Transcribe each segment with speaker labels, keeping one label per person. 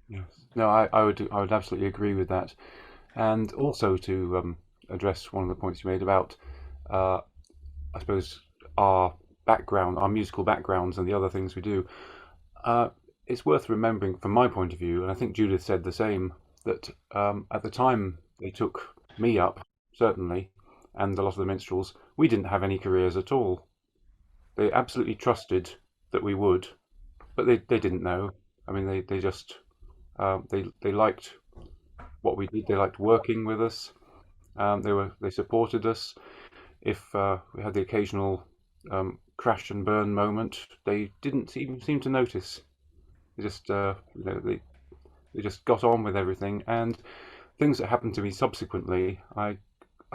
Speaker 1: Yes. No, I would absolutely agree with that. And also to address one of the points you made about, uh, I suppose, our background, our musical backgrounds, and the other things we do. Uh, it's worth remembering, from my point of view, and I think Judith said the same, that at the time they took me up, certainly, and a lot of the minstrels, we didn't have any careers at all. They absolutely trusted that we would, but they didn't know. I mean, they just they liked what we did. They liked working with us. They supported us. If we had the occasional crash and burn moment, they didn't even seem to notice. They just they just got on with everything. And things that happened to me subsequently, I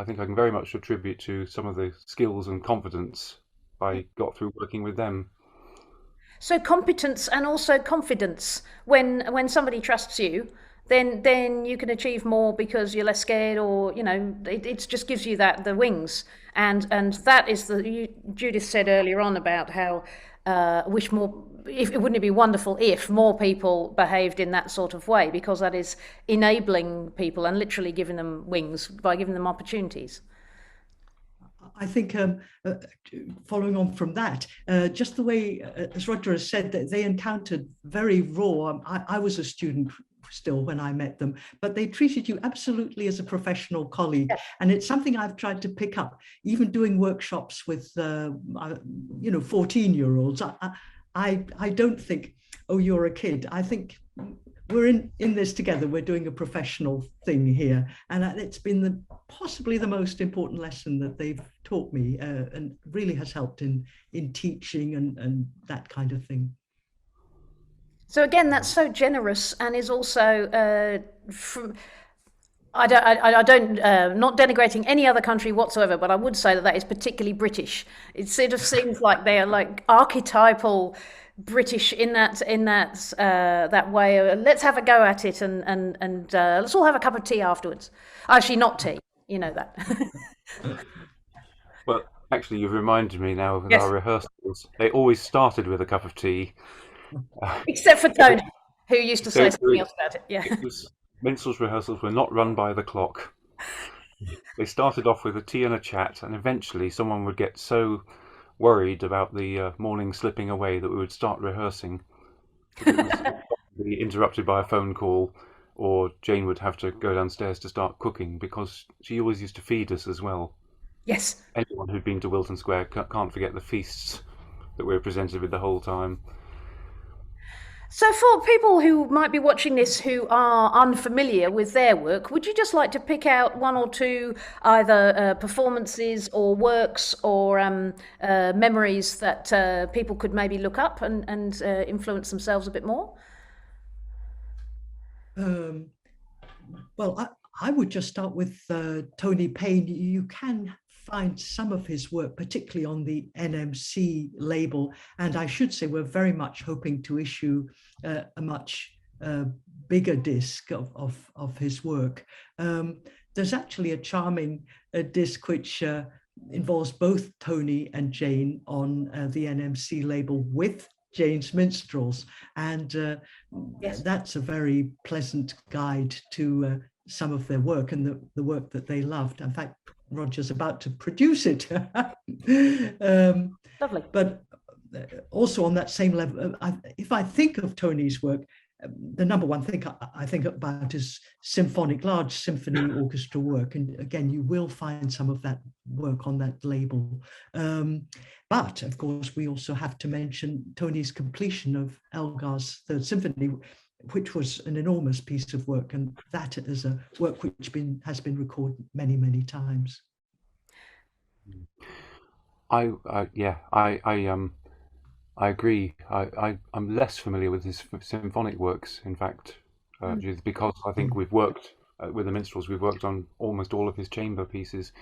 Speaker 1: think I can very much attribute to some of the skills and confidence I got through working with them.
Speaker 2: So competence and also confidence. When somebody trusts you, then you can achieve more because you're less scared, or it just gives you that the wings. And that is Judith said earlier on about how wish more. If it wouldn't it be wonderful if more people behaved in that sort of way, because that is enabling people and literally giving them wings by giving them opportunities.
Speaker 3: I think following on from that, just the way, as Roger has said, that they encountered very raw. I was a student still when I met them, but they treated you absolutely as a professional colleague. And it's something I've tried to pick up, even doing workshops with, 14-year-olds. I don't think, oh, you're a kid. I think we're in this together. We're doing a professional thing here, and it's been possibly the most important lesson that they've taught me, and really has helped in teaching and that kind of thing.
Speaker 2: So again, that's so generous and is also from. I don't, not denigrating any other country whatsoever, but I would say that that is particularly British. It sort of seems like they are like archetypal British in that way. Let's have a go at it, and let's all have a cup of tea afterwards. Actually, not tea. You know that.
Speaker 1: Well, actually, you've reminded me now with our
Speaker 2: Yes,
Speaker 1: rehearsals. They always started with a cup of tea.
Speaker 2: except for Tony, who used to say
Speaker 1: There,
Speaker 2: something else about it. Yeah.
Speaker 1: it was minstrels rehearsals were not run by the clock. They started off with a tea and a chat, and eventually someone would get so worried about the morning slipping away that we would start rehearsing. But it was be interrupted by a phone call, or Jane would have to go downstairs to start cooking because she always used to feed us as well.
Speaker 2: Yes.
Speaker 1: Anyone who'd been to Wilton Square can't forget the feasts that we were presented with the whole time.
Speaker 2: So, for people who might be watching this who are unfamiliar with their work, would you just like to pick out one or two either performances or works or memories that people could maybe look up and influence themselves a bit more?
Speaker 3: Um, well, I would just start with Tony Payne. You can find some of his work, particularly on the NMC label. And I should say, we're very much hoping to issue a much bigger disc of his work. There's actually a charming disc which involves both Tony and Jane on the NMC label with Jane's Minstrels. And
Speaker 2: Yes.
Speaker 3: that's a very pleasant guide to some of their work and the work that they loved. In fact, Roger's about to produce it.
Speaker 2: Lovely.
Speaker 3: But also on that same level, if I think of Tony's work, the number one thing I think about is large symphony orchestra work. And again, you will find some of that work on that label. But of course, we also have to mention Tony's completion of Elgar's Third Symphony, which was an enormous piece of work. And that is a work which has been recorded many, many times.
Speaker 1: Yeah, I agree. I'm less familiar with his symphonic works, in fact,
Speaker 2: Mm.
Speaker 1: Judith, because I think we've worked with the minstrels. We've worked on almost all of his chamber pieces.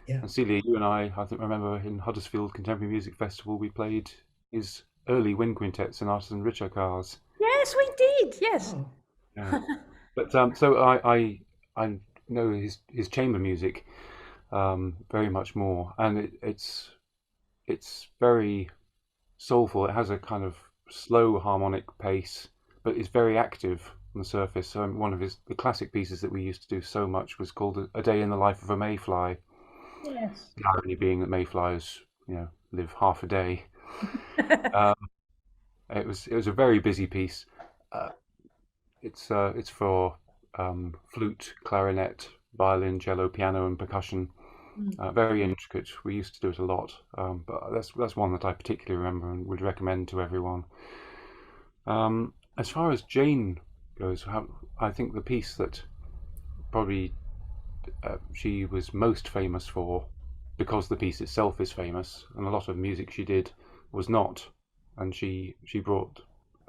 Speaker 3: Yeah.
Speaker 1: And Celia, you and I think remember in Huddersfield Contemporary Music Festival, we played his early wind quintet sonatas and Ricercars.
Speaker 2: Yes, we did. Yes.
Speaker 3: Oh,
Speaker 1: Yeah. But so I know his chamber music very much more, and it's very soulful. It has a kind of slow harmonic pace, but it's very active. the surface. One of the classic pieces that we used to do so much was called A Day in the Life of a Mayfly.
Speaker 2: Yes.
Speaker 1: The irony being that mayflies, live half a day. Um, it was a very busy piece. Uh, it's for flute, clarinet, violin, cello, piano, and percussion. Very intricate. We used to do it a lot, but that's one that I particularly remember and would recommend to everyone. As far as Jane goes, I think the piece that probably she was most famous for, because the piece itself is famous, and a lot of music she did was not, and she brought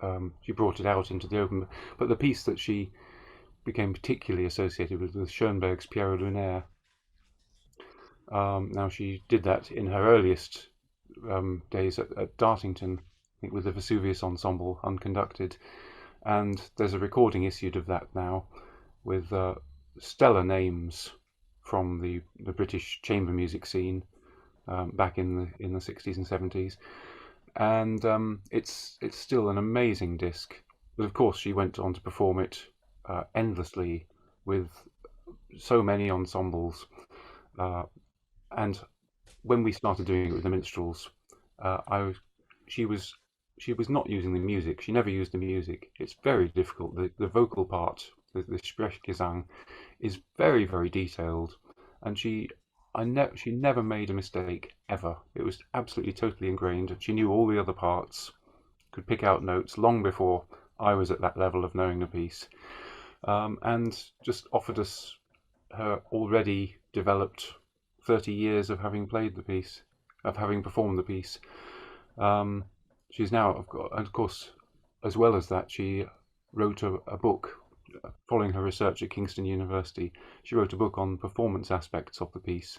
Speaker 1: it out into the open. But the piece that she became particularly associated with Schoenberg's Pierrot Lunaire. Now she did that in her earliest days at Dartington, I think, with the Vesuvius Ensemble, unconducted, and there's a recording issued of that now with stellar names from the British chamber music scene back in the 60s and 70s, and it's still an amazing disc. But of course, she went on to perform it endlessly with so many ensembles. And when we started doing it with the Minstrels, she was not using the music. She never used the music. It's very difficult. The vocal part, the Sprechgesang, is very, very detailed, and she never made a mistake ever. It was absolutely totally ingrained. She knew all the other parts, could pick out notes long before I was at that level of knowing the piece, and just offered us her already developed 30 years of having played the piece, of having performed the piece. She's now, and of course, as well as that, she wrote a book following her research at Kingston University. She wrote a book on performance aspects of the piece,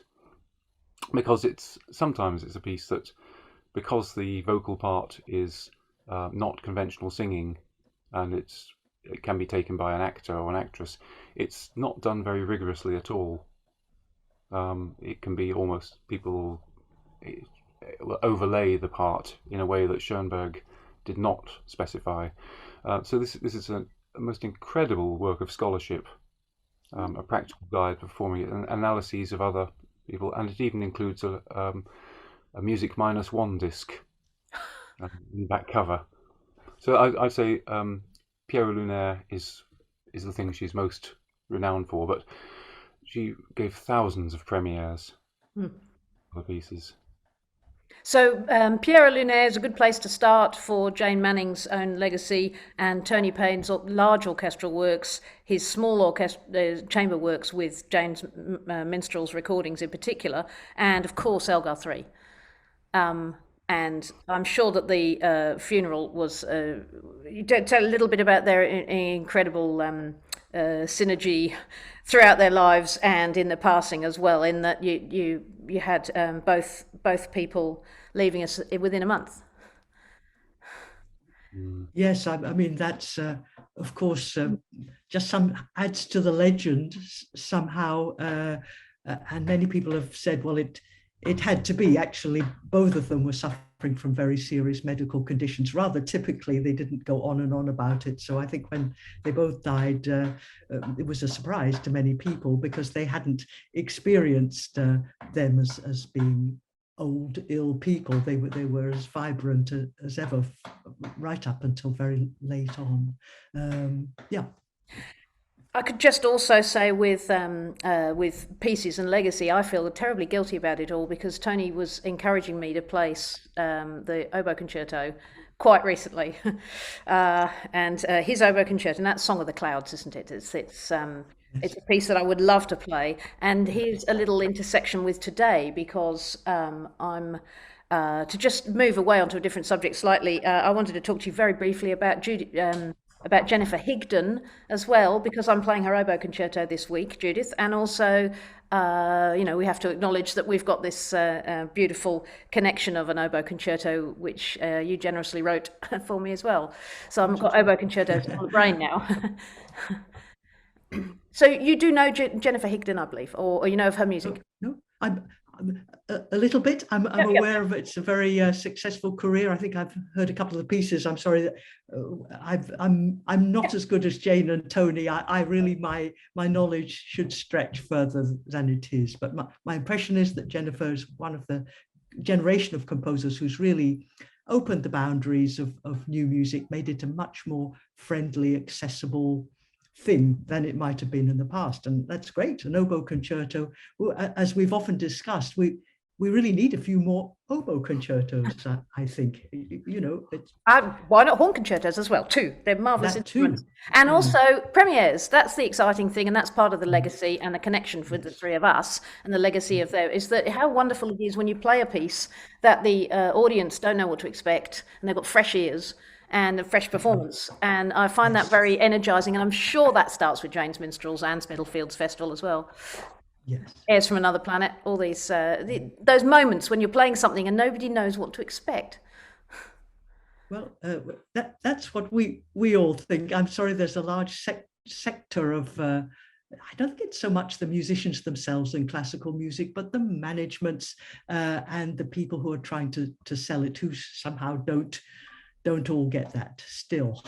Speaker 1: because sometimes it's a piece that, because the vocal part is not conventional singing, and it can be taken by an actor or an actress, it's not done very rigorously at all. It can be almost, people will overlay the part in a way that Schoenberg did not specify. So this is a most incredible work of scholarship, a practical guide performing it, and analyses of other people, and it even includes a music -1 disc in the back cover. So I'd say Pierrot Lunaire is the thing she's most renowned for, but she gave thousands of premieres for the pieces.
Speaker 2: So Pierrot Lunaire is a good place to start for Jane Manning's own legacy, and Tony Payne's large orchestral works, his small chamber works with Jane's Minstrels recordings in particular, and of course Elgar 3. And I'm sure that the funeral was. You tell a little bit about their incredible synergy throughout their lives and in the passing as well. In that you had both people leaving us within a month.
Speaker 3: Yes, I mean that's of course just adds to the legend somehow, and many people have said, well, it had to be. Actually, both of them were suffering from very serious medical conditions. Rather typically, they didn't go on and on about it. So I think when they both died, it was a surprise to many people, because they hadn't experienced them as being old, ill people. They were as vibrant as ever, right up until very late on. Yeah.
Speaker 2: I could just also say with Pieces and Legacy, I feel terribly guilty about it all, because Tony was encouraging me to place the oboe concerto quite recently, and his oboe concerto, and that's Song of the Clouds, isn't it? It's a piece that I would love to play, and here's a little intersection with today, because I'm. To just move away onto a different subject slightly, I wanted to talk to you very briefly about Jennifer Higdon as well, because I'm playing her oboe concerto this week, Judith, and also, we have to acknowledge that we've got this beautiful connection of an oboe concerto, which you generously wrote for me as well. So I've got oboe concertos on the brain now. So you do know Jennifer Higdon, I believe, or you know of her music?
Speaker 3: No, A little bit. I'm
Speaker 2: Yeah, yeah.
Speaker 3: aware of it. It's a very successful career. I think I've heard a couple of the pieces. I'm sorry that I'm not as good as Jane and Tony. I really my knowledge should stretch further than it is. But my impression is that Jennifer is one of the generation of composers who's really opened the boundaries of new music, made it a much more friendly, accessible thing than it might have been in the past. And that's great. An oboe concerto, as we've often discussed, we really need a few more oboe concertos, I think. You know, it's
Speaker 2: Why not horn concertos as well, too? They're marvellous
Speaker 3: that
Speaker 2: instruments.
Speaker 3: too.
Speaker 2: And also premieres. That's the exciting thing, and that's part of the legacy and the connection for the three of us. And the legacy of there is that how wonderful it is when you play a piece that the audience don't know what to expect, and they've got fresh ears and a fresh performance. And I find that very energizing, and I'm sure that starts with Jane's Minstrels and Spitalfields Festival as well.
Speaker 3: Yes.
Speaker 2: Airs from Another Planet, all these those moments when you're playing something and nobody knows what to expect.
Speaker 3: Well, that's what we all think. I'm sorry, there's a large sector of, I don't think it's so much the musicians themselves in classical music, but the managements and the people who are trying to sell it, who somehow don't all get that still.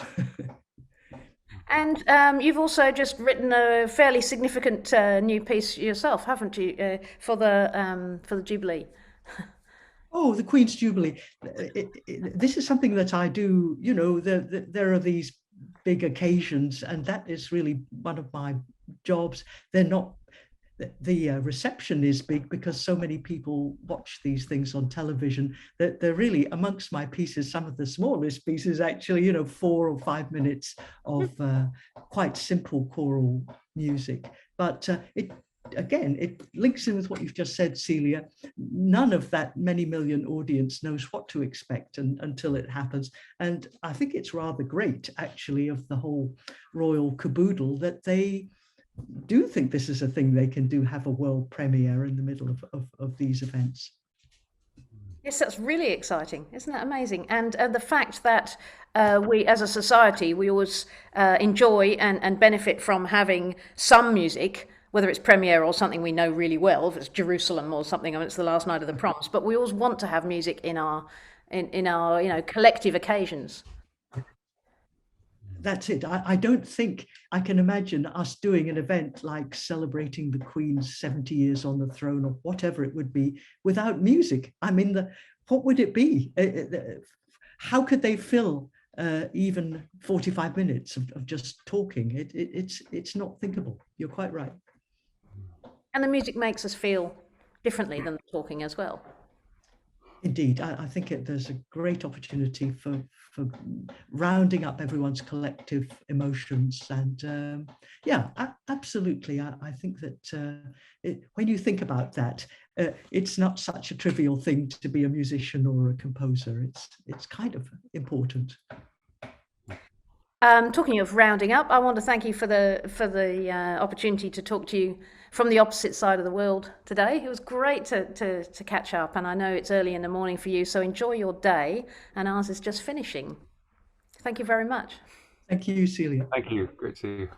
Speaker 2: And you've also just written a fairly significant new piece yourself, haven't you, for the Jubilee?
Speaker 3: Oh, the Queen's Jubilee. This is something that I do, you know, there are these big occasions, and that is really one of my jobs. They're not, the reception is big because so many people watch these things on television that they're really, amongst my pieces, some of the smallest pieces actually, you know, 4 or 5 minutes of quite simple choral music. But it links in with what you've just said, Celia. None of that many million audience knows what to expect until it happens. And I think it's rather great, actually, of the whole royal caboodle that they do think this is a thing they can do, have a world premiere in the middle of these events.
Speaker 2: Yes, that's really exciting. Isn't that amazing? And the fact that we, as a society, we always enjoy and benefit from having some music, whether it's premiere or something we know really well, if it's Jerusalem or something, I mean, it's the last night of the proms, but we always want to have music in our you know, collective occasions.
Speaker 3: That's it. I don't think I can imagine us doing an event like celebrating the Queen's 70 years on the throne or whatever it would be without music. I mean, what would it be? How could they fill even 45 minutes of just talking? It's not thinkable. You're quite right.
Speaker 2: And the music makes us feel differently than the talking as well.
Speaker 3: Indeed, I think there's a great opportunity for rounding up everyone's collective emotions. And yeah, absolutely. I think that when you think about that, it's not such a trivial thing to be a musician or a composer. It's kind of important.
Speaker 2: Talking of rounding up, I want to thank you for the opportunity to talk to you from the opposite side of the world today. It was great to catch up, and I know it's early in the morning for you, so enjoy your day, and ours is just finishing. Thank you very much.
Speaker 3: Thank you, Celia.
Speaker 1: Thank you. Great to see you.